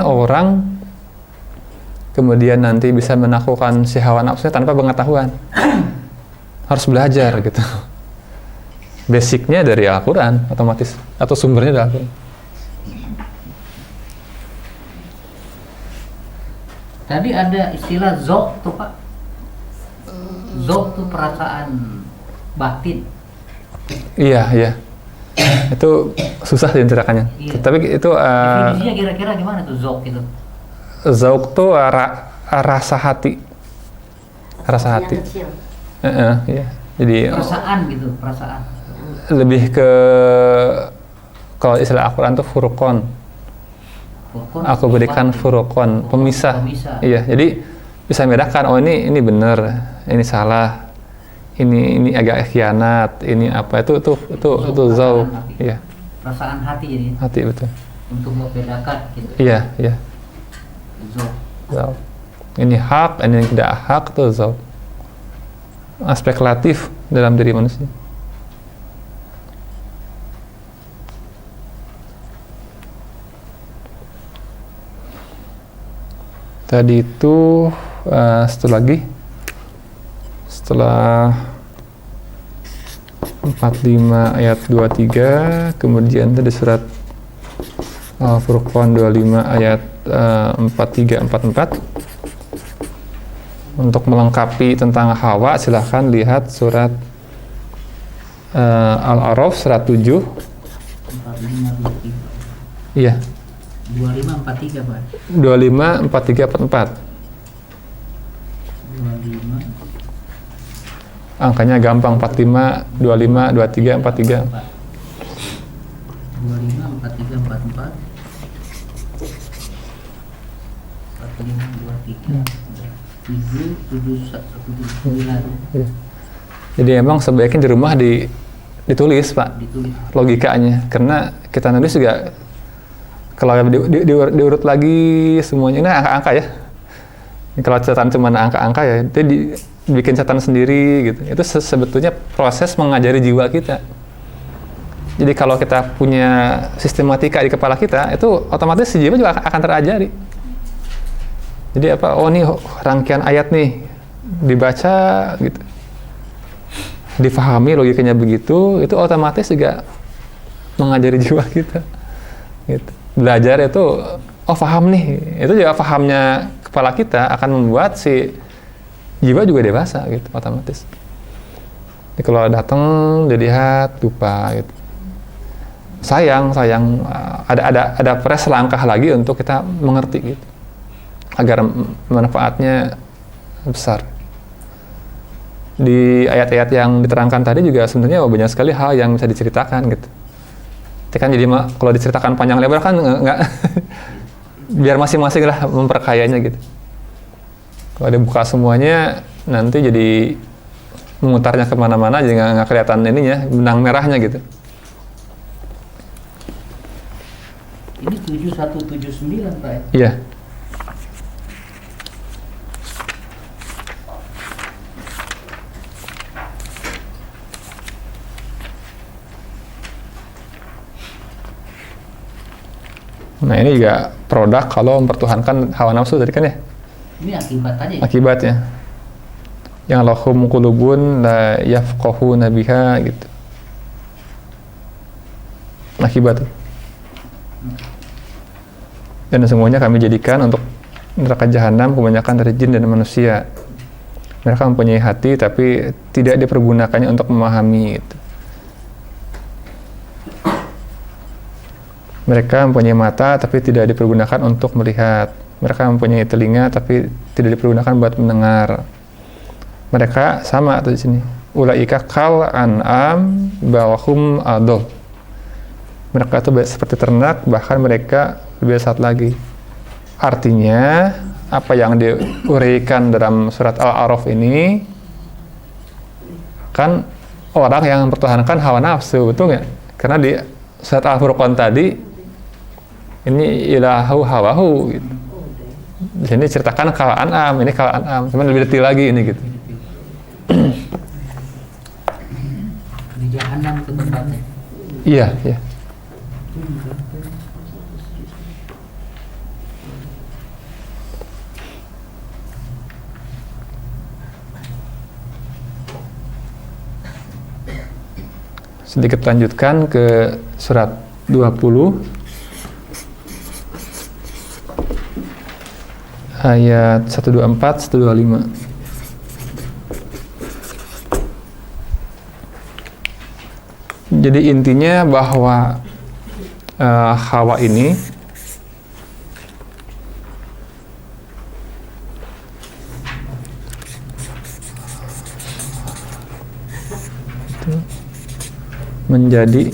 orang kemudian nanti bisa menaklukkan si hawa nafsunya tanpa pengetahuan. Harus belajar gitu. Basicnya dari Al-Quran otomatis, atau sumbernya dari Al-Quran. Tadi ada istilah zok tuh Pak. Zok tuh perasaan batin. Iya. Itu susah diceritakannya. Iya. Tapi itu Definisinya kira-kira gimana tuh zok itu? zauk tuh rasa hati. Rasa hati. Iya. Jadi Perasaan gitu, perasaan. lebih ke, kalau istilah Al-Quran tuh furqan. Furqan, Aku berikan furqan, pemisah. Iya, jadi bisa membedakan, oh ini benar, ini salah, ini agak khianat, ini apa, itu zauk. Iya. Perasaan hati jadi. Hati, betul. Untuk membedakan gitu. Iya. Zok. Zauk. Ini hak, ini yang tidak hak, itu zauk. Aspek latif dalam diri manusia. Tadi itu setelah 45 ayat 23, kemudian tadi surat Furqan 25 ayat 43-44. Untuk melengkapi tentang hawa, silahkan lihat surat Al-A'raf surat 7. 45, 23. Iya. 25, 43 Pak. 25, 43, 44. 25. Angkanya gampang, 45, 25, 23, 43. 25, 43, 44. 45, 23. 7, 7, 9. Iya. Jadi emang sebaiknya di rumah ditulis Pak, Ditulis. logikanya. Karena kita nulis juga, kalau diurut lagi semuanya, ini angka-angka ya. Kalau catatan cuma angka-angka ya, itu dibikin catatan sendiri gitu. Itu sebetulnya proses mengajari jiwa kita. Jadi kalau kita punya sistematika di kepala kita, itu otomatis si jiwa juga akan terajari. Jadi apa? Oh nih rangkaian ayat nih dibaca gitu, difahami logikanya begitu, itu otomatis juga mengajari jiwa kita. Gitu. Belajar itu, oh paham nih, itu juga pahamnya kepala kita akan membuat si jiwa juga dewasa gitu, otomatis. Jadi kalau datang dilihat lupa gitu. Sayang ada press langkah lagi untuk kita mengerti gitu, agar manfaatnya besar. Di ayat-ayat yang diterangkan tadi juga sebenarnya banyak sekali hal yang bisa diceritakan gitu. Kan jadi kalau diceritakan panjang lebar kan nggak biar masing-masing lah memperkayanya gitu. Kalau dibuka semuanya nanti jadi memutarnya kemana-mana, jadi nggak kelihatan ininya, benang merahnya gitu. Ini 7179 Pak. Iya. Nah ini juga produk kalau mempertuhankan hawa nafsu tadi kan ya. Ini akibat aja. Akibatnya. Yang lahum qulubun la yafqahuna biha gitu. Akibat. Dan semuanya kami jadikan untuk neraka jahanam kebanyakan dari jin dan manusia. Mereka mempunyai hati tapi tidak dipergunakannya untuk memahami gitu. Mereka mempunyai mata tapi tidak dipergunakan untuk melihat. Mereka mempunyai telinga tapi tidak dipergunakan buat mendengar. Mereka sama tuh di sini. Ulaika kal an'am balhum adall. Mereka itu seperti ternak, bahkan mereka lebih sesat lagi. Artinya apa yang diuraikan dalam surat Al-A'raf ini kan orang yang mempertahankan hawa nafsu, betul nggak? Karena di surat Al-Furqan tadi ini ilahu hawahu gitu. Di sini ceritakan kal an'am, ini kal an'am, cuman lebih detail lagi ini gitu. Di jahanam itu tempatnya. Iya. sedikit lanjutkan ke surat 20 ayat 124 125. Jadi intinya bahwa Hawa ini menjadi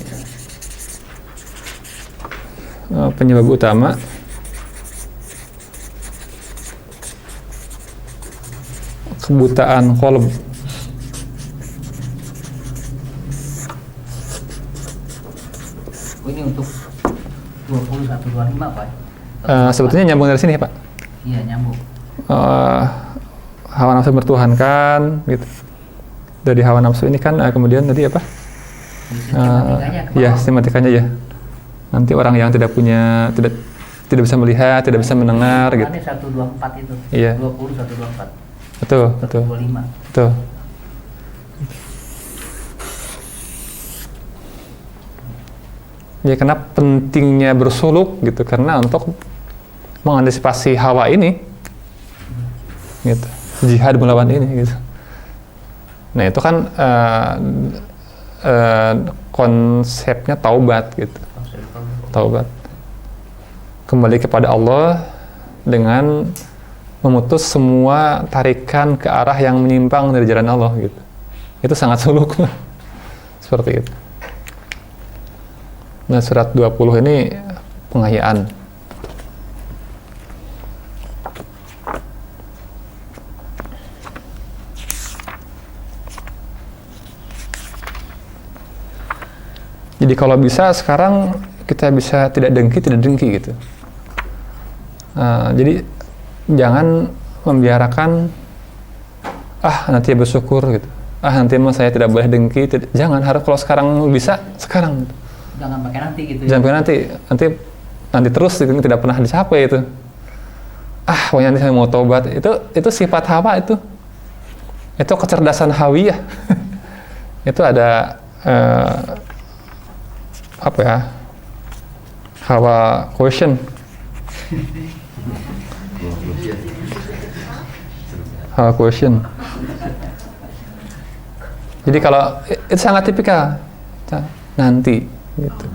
penyebab utama kebutaan qalb. Ini untuk 2125 Pak. Sebetulnya nyambung dari sini ya Pak. Iya, nyambung. Hawa nafsu bertuhankan gitu. Dari hawa nafsu ini kan kemudian tadi apa? Ya, sistematikanya ya. Nanti orang yang tidak bisa melihat, tidak bisa mendengar gitu. 124 itu. Iya. 20 124. Betul. 125. Betul. Ya, karena pentingnya bersuluk gitu, karena untuk mengantisipasi hawa ini gitu. Jihad melawan ini gitu. Nah, itu kan konsepnya taubat gitu. Taubat. Kembali kepada Allah dengan memutus semua tarikan ke arah yang menyimpang dari jalan Allah gitu. Itu sangat suluk. Seperti itu. Nah, surat 20 ini pengayaan. Jadi kalau bisa sekarang kita bisa tidak dengki gitu. Jadi jangan membiarkan nanti bersyukur gitu. Nanti mah saya tidak boleh dengki. Jangan, harus kalau sekarang bisa sekarang. Jangan pakai nanti gitu. Jangan pakai nanti terus gitu, tidak pernah dicapai itu. Pokoknya nanti saya mau tobat. Itu sifat hawa itu. Itu kecerdasan hawiyah. Itu ada hawa quotient. Hawa quotient. Jadi kalau itu sangat tipikal nanti gitu.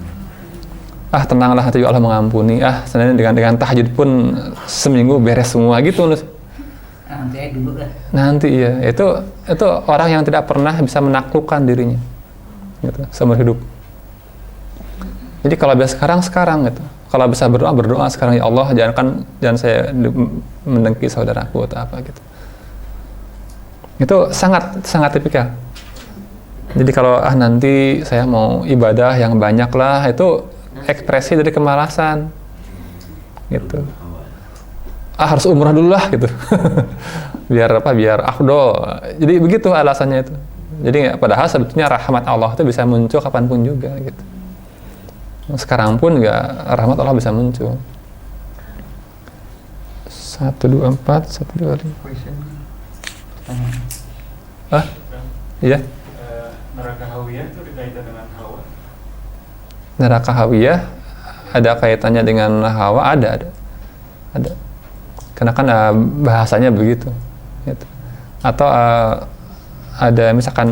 Tenanglah, nanti juga Allah mengampuni. Sebenarnya dengan tahajud pun seminggu beres semua gitu. Nanti aja dulu lah. Nanti iya. Itu orang yang tidak pernah bisa menaklukkan dirinya. Gitu, seumur hidup. Jadi kalau bisa sekarang gitu. Kalau bisa berdoa sekarang, ya Allah, jangan saya mendengki saudaraku atau apa gitu. Itu sangat tipikal. Jadi kalau nanti saya mau ibadah yang banyak lah, itu ekspresi dari kemalasan gitu. Harus umrah dulu lah gitu. biar afdol. Jadi begitu alasannya itu. Jadi padahal sebetulnya rahmat Allah itu bisa muncul kapanpun juga gitu. Sekarang pun juga rahmat Allah bisa muncul. 124 125. Iya. Neraka Hawiyah itu dikaitan dengan Hawa. Neraka Hawiyah ada kaitannya dengan Hawa, ada. Karena kan bahasanya begitu. Gitu. Atau ada misalkan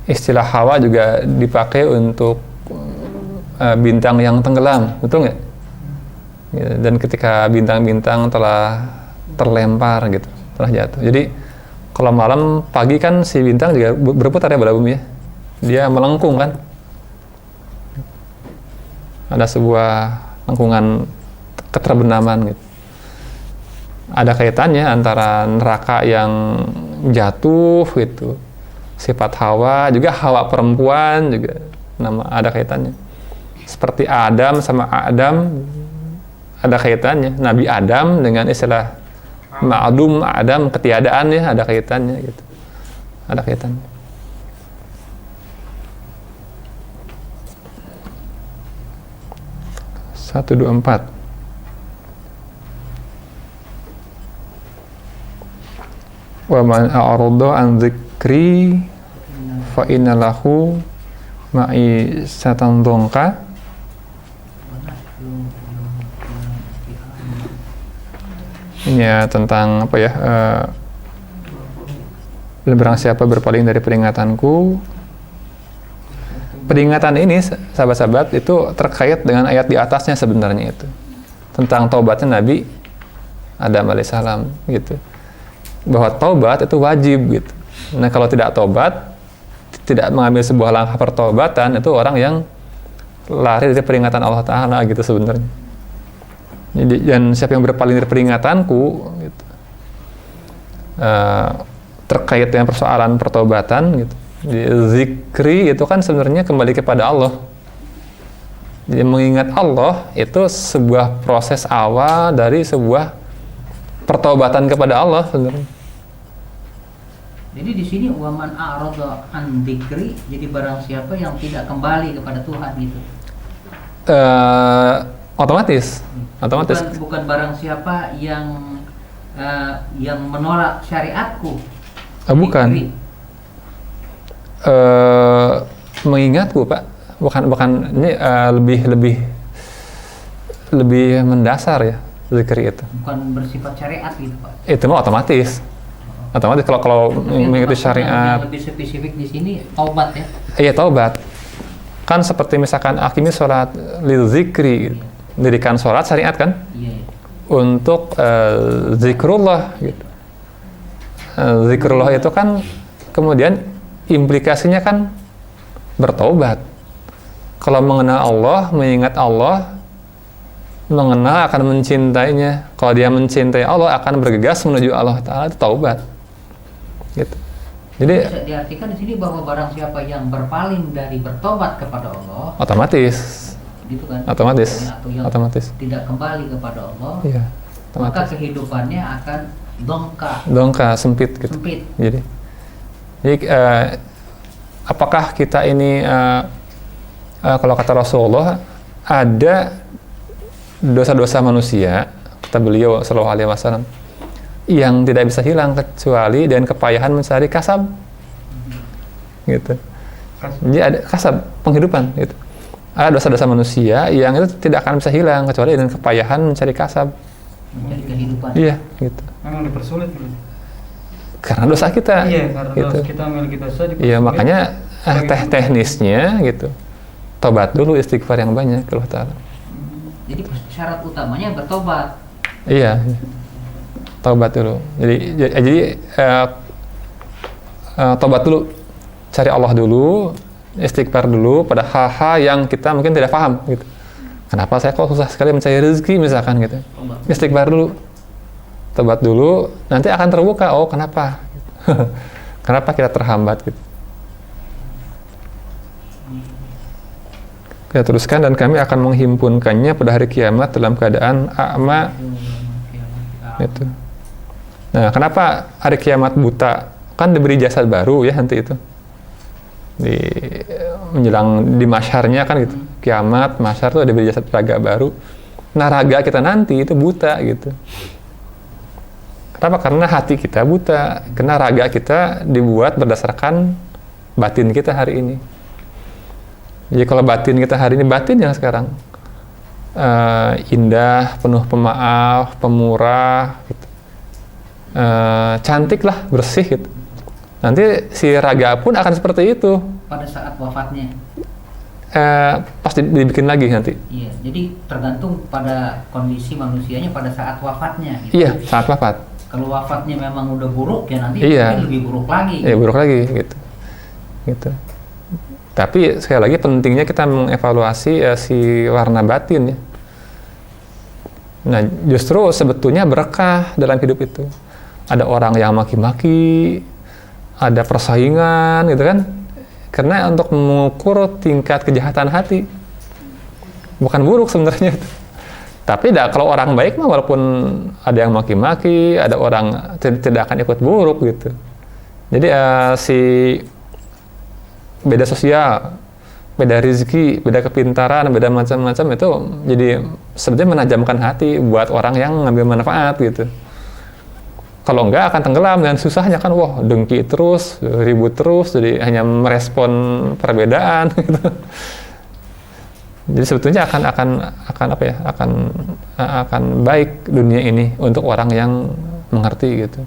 istilah Hawa juga dipakai untuk bintang yang tenggelam, betul nggak? Gitu. Dan ketika bintang-bintang telah terlempar gitu, telah jatuh. Jadi kalau malam, pagi kan si bintang juga berputar ya pada bumi ya. Dia melengkung kan. Ada sebuah lengkungan keterbenaman gitu. Ada kaitannya antara neraka yang jatuh gitu. Sifat hawa, juga hawa perempuan juga ada kaitannya. Seperti Adam sama Adam ada kaitannya. Nabi Adam dengan istilah ma'adum Adam, ketiadaan ya, ada kaitannya gitu. Ada kaitannya. Satu, dua, empat. Wa man a'rada an dzikri fa inna lahu ma'isatan dongka. Ini ya tentang apa ya, barang siapa berpaling dari peringatanku. Peringatan ini sahabat-sahabat itu terkait dengan ayat di atasnya sebenarnya, itu tentang taubatnya Nabi Adam alaihissalam gitu, bahwa taubat itu wajib gitu. Nah kalau tidak taubat, tidak mengambil sebuah langkah pertobatan, itu orang yang lari dari peringatan Allah Ta'ala gitu sebenarnya. Jadi, dan siapa yang berpaling dari peringatanku gitu, terkait dengan persoalan pertobatan gitu. Jadi, zikri itu kan sebenarnya kembali kepada Allah. Jadi mengingat Allah itu sebuah proses awal dari sebuah pertobatan kepada Allah sebenarnya. Jadi di sini waman a'rada an dzikri, jadi barang siapa yang tidak kembali kepada Tuhan gitu. Otomatis. Bukan barang siapa yang menolak syariatku. Bukan. Dzikri. Mengingatku, Pak. Bukan ini lebih mendasar ya zikri itu. Bukan bersifat syariat gitu, Pak. Itu mah otomatis. Otomatis kalau mengikuti syariat. Yang lebih spesifik di sini taubat ya. Iya, taubat. Kan seperti misalkan akimi sholat lil zikri, dirikan sholat syariat kan? Iya. Untuk zikrullah gitu. Zikrullah itu kan kemudian implikasinya kan bertaubat. Kalau mengenal Allah, mengingat Allah, mengenal akan mencintainya. Kalau dia mencintai Allah, akan bergegas menuju Allah Ta'ala, itu taubat. Gitu. Jadi bisa diartikan di sini bahwa barang siapa yang berpaling dari bertobat kepada Allah, otomatis, gitu kan? otomatis, Atau yang otomatis. tidak kembali kepada Allah, Iya, maka otomatis. kehidupannya akan Dongka, sempit gitu. sempit. Jadi apakah kita ini kalau kata Rasulullah ada dosa-dosa manusia, kata beliau sallallahu alaihi wasallam, yang tidak bisa hilang kecuali dengan kepayahan mencari kasab, gitu. Jadi ada kasab penghidupan, gitu. Ada dosa-dosa manusia yang itu tidak akan bisa hilang kecuali dengan kepayahan mencari kasab, Mencari kehidupan. iya, gitu. Memang dipersulit gitu. Karena dosa kita, Iya, karena gitu. kita memiliki dosa dipersulit. Iya, makanya teknisnya gitu. Tobat dulu, istighfar yang banyak ke Allah Ta'ala. Jadi syarat utamanya bertobat. Iya. Tobat dulu. Jadi tobat dulu. Cari Allah dulu, istighfar dulu pada hal-hal yang kita mungkin tidak paham gitu. Kenapa saya kok susah sekali mencari rezeki misalkan gitu. Istighfar dulu. Tobat dulu, nanti akan terbuka. Oh, kenapa? Kenapa kita terhambat gitu. Kita teruskan, dan kami akan menghimpunkannya pada hari kiamat dalam keadaan a'ma. Itu. Nah, kenapa hari kiamat buta? Kan diberi jasad baru ya nanti itu. Menjelang di masyarnya kan gitu. Kiamat, masyar tuh diberi jasad raga baru. Nah, raga kita nanti itu buta gitu. Kenapa? Karena hati kita buta. Karena raga kita dibuat berdasarkan batin kita hari ini. Jadi kalau batin kita hari ini, batin yang sekarang indah, penuh pemaaf, pemurah, gitu. Cantik lah, bersih gitu. Nanti si raga pun akan seperti itu. Pada saat wafatnya. Pasti dibikin lagi nanti. Iya, jadi tergantung pada kondisi manusianya pada saat wafatnya. Gitu. Iya, saat wafat. Kalau wafatnya memang udah buruk ya nanti Iya. mungkin lebih buruk lagi. Iya, buruk lagi gitu. Gitu. Tapi sekali lagi pentingnya kita mengevaluasi si warna batin ya. Nah, justru sebetulnya berkah dalam hidup itu. Ada orang yang maki-maki, ada persaingan gitu kan. Karena untuk mengukur tingkat kejahatan hati. Bukan buruk sebenarnya. Tapi kalau orang baik mah walaupun ada yang maki-maki, ada orang tidak akan ikut buruk gitu. Jadi si beda sosial, beda rezeki, beda kepintaran, beda macam-macam itu jadi sebetulnya menajamkan hati buat orang yang ngambil manfaat gitu. Kalau enggak akan tenggelam dan susahnya kan, wah dengki terus, ribut terus, jadi hanya merespon perbedaan gitu. Jadi sebetulnya akan apa ya? Akan baik dunia ini untuk orang yang mengerti gitu.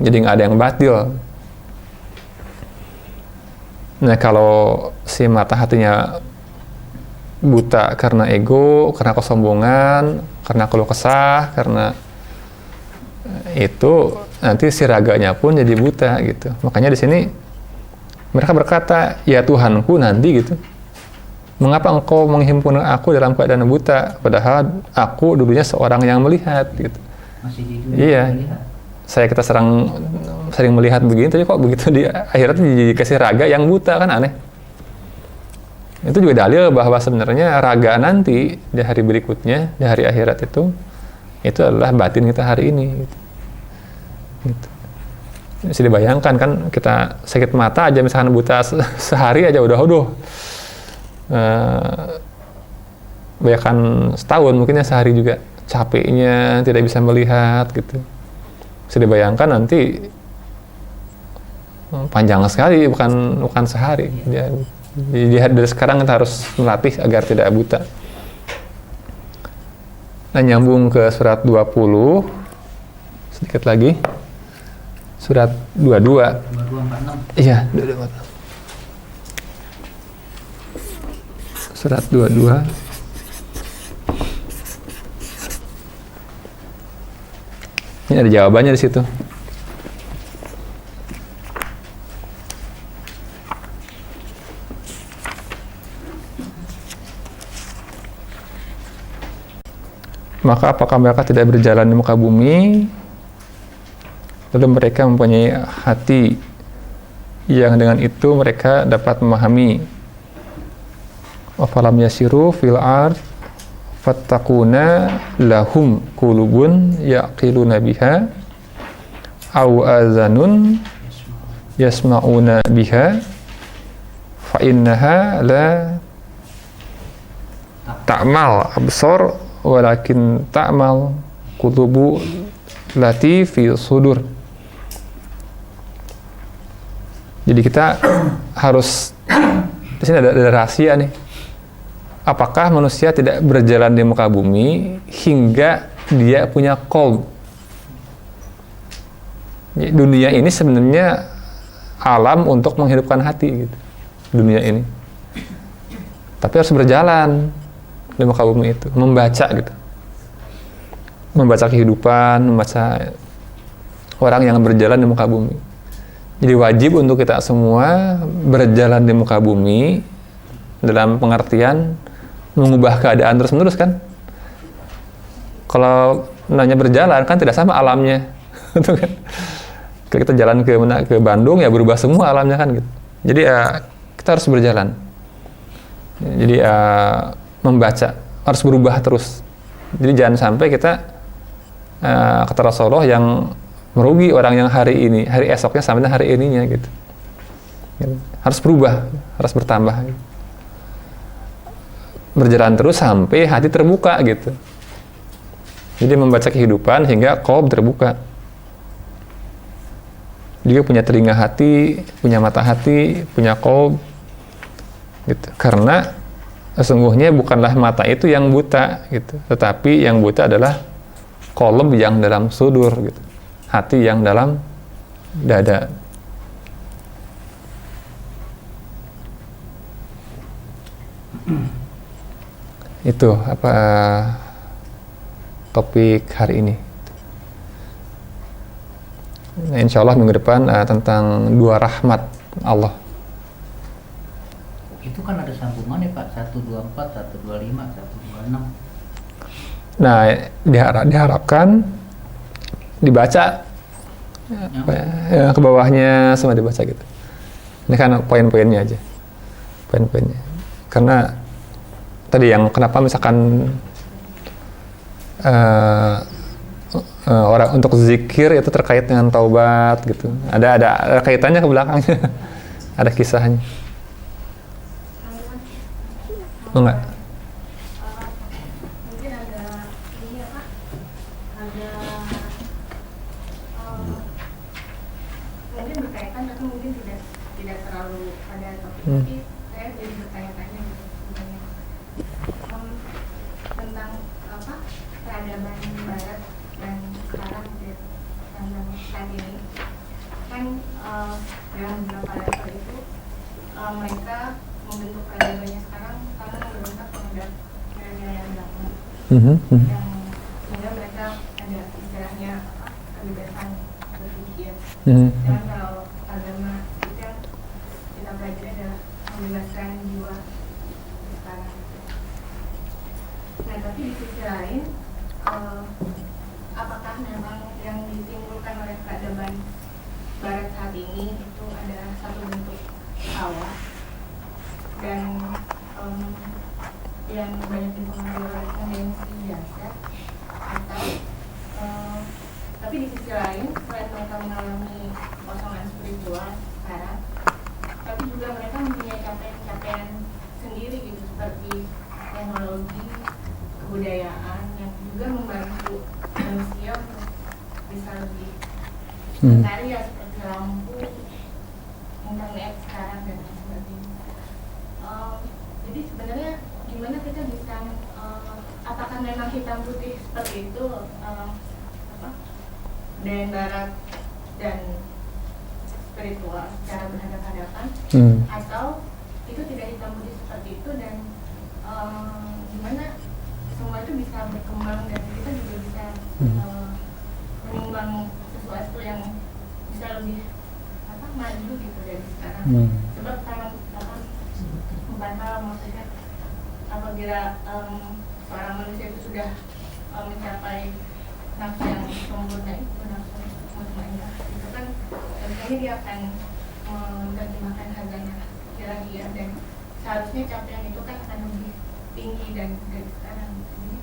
Jadi nggak ada yang batil. Nah kalau si mata hatinya buta karena ego, karena kesombongan, karena keluh kesah, karena itu nanti si raganya pun jadi buta gitu. Makanya di sini mereka berkata, ya Tuhanku nanti gitu, mengapa engkau menghimpun aku dalam keadaan buta, padahal aku dulunya seorang yang melihat gitu. Masih di dunia Iya, melihat. kita sering melihat begini, tapi kok begitu di akhirat dikasih raga yang buta, kan aneh. Itu juga dalil bahwa sebenarnya raga nanti di hari berikutnya, di hari akhirat itu adalah batin kita hari ini gitu. Bisa dibayangkan kan, kita sakit mata aja misalkan buta sehari aja udah bayangkan setahun, mungkinnya sehari juga capeknya tidak bisa melihat gitu. Bisa dibayangkan nanti panjang sekali, bukan sehari. Jadi dari sekarang kita harus melatih agar tidak buta. Nah, nyambung ke surat 20 sedikit lagi, surat 22. 2246. Iya, 22. Surat 22. Ini ada jawabannya di situ. Maka apakah mereka tidak berjalan di muka bumi, lalu mereka mempunyai hati yang dengan itu mereka dapat memahami. Afalam yasiru fil ard fattakuna lahum qulubun yaqiluna biha aw azanun yasma'una biha fa innaha la ta'mal absar walakin ta'mal qulubu lati fi sudur. Jadi kita harus, di sini ada rahasia nih. Apakah manusia tidak berjalan di muka bumi hingga dia punya qalb? Dunia ini sebenarnya alam untuk menghidupkan hati gitu. Dunia ini. Tapi harus berjalan di muka bumi itu, membaca gitu. Membaca kehidupan, membaca orang yang berjalan di muka bumi. Jadi wajib untuk kita semua berjalan di muka bumi dalam pengertian mengubah keadaan terus-menerus kan. Kalau nanya berjalan kan tidak sama alamnya. Kan? Kalau kita jalan ke Bandung ya berubah semua alamnya kan gitu. Jadi kita harus berjalan. Jadi membaca harus berubah terus. Jadi jangan sampai kita kata Rasulullah yang merugi orang yang hari ini, hari esoknya sampai hari ininya gitu. Harus berubah, harus bertambah. Gitu. Berjalan terus sampai hati terbuka gitu. Jadi membaca kehidupan hingga qalb terbuka. Dia punya telinga hati, punya mata hati, punya qalb gitu. Karena sesungguhnya bukanlah mata itu yang buta gitu, tetapi yang buta adalah qalb yang dalam sudur gitu. Hati yang dalam dada. Itu apa topik hari ini. Nah, insya Allah minggu depan tentang dua rahmat Allah. Itu kan ada sambungannya Pak, 124, 125, 126. Nah, diharapkan dibaca ke bawahnya semua dibaca gitu. Ini kan poin-poinnya aja. Poin-poinnya. Karena tadi yang kenapa misalkan orang untuk zikir itu terkait dengan taubat gitu. Ada kaitannya ke belakangnya. Ada kisahnya. Enggak. Mungkin ada ini ya Pak, ada peradaban barat dan sekarang gitu, yang saat ini kan dalam beberapa level itu mereka membentuk peradabannya sekarang karena membentuk pengadap nilai-nilai agama yang sehingga mereka ada istilahnya kebebasan berpikir. Dan kalau agama itu yang kita pelajari adalah membebaskan jiwa sekarang. Nah, tapi di sisi lain, apakah memang yang ditimbulkan oleh peradaban barat saat ini itu adalah satu bentuk hawa dan yang banyak dipengaruhi oleh tendensi biasa, atau tapi di sisi lain selain mereka mengalami kekosongan spiritual sekarang, tapi juga mereka mempunyai capaian-capaian sendiri gitu, seperti teknologi, kebudayaan yang juga membantu manusia untuk bisa lebih berkarya, seperti lampu, internet sekarang dan lain sebagainya. Jadi sebenarnya gimana kita bisa apakah memang hitam putih seperti itu budaya barat dan spiritual secara berhadapan-hadapan, atau itu tidak hitam putih seperti itu, dan gimana semua itu bisa berkembang dan kita juga bisa menimbang sesuatu yang bisa lebih maju gitu dari sekarang. Sebab bukan hal maksudnya apabila seorang manusia itu sudah mencapai nafsu yang sempurna itu, nafsu mutmainnah itu kan tentunya dia akan menerjemahkan harganya ilahiah, dan seharusnya capaian itu kan akan lebih tinggi dari sekarang. Jadi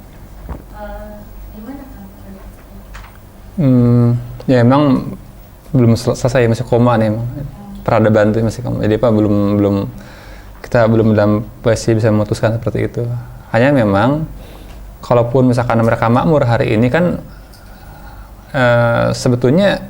gimana kan? Ya emang belum selesai, masih koma nih emang. Peradaban itu masih koma. Jadi apa kita belum dalam posisi bisa memutuskan seperti itu. Hanya memang kalaupun misalkan mereka makmur hari ini kan sebetulnya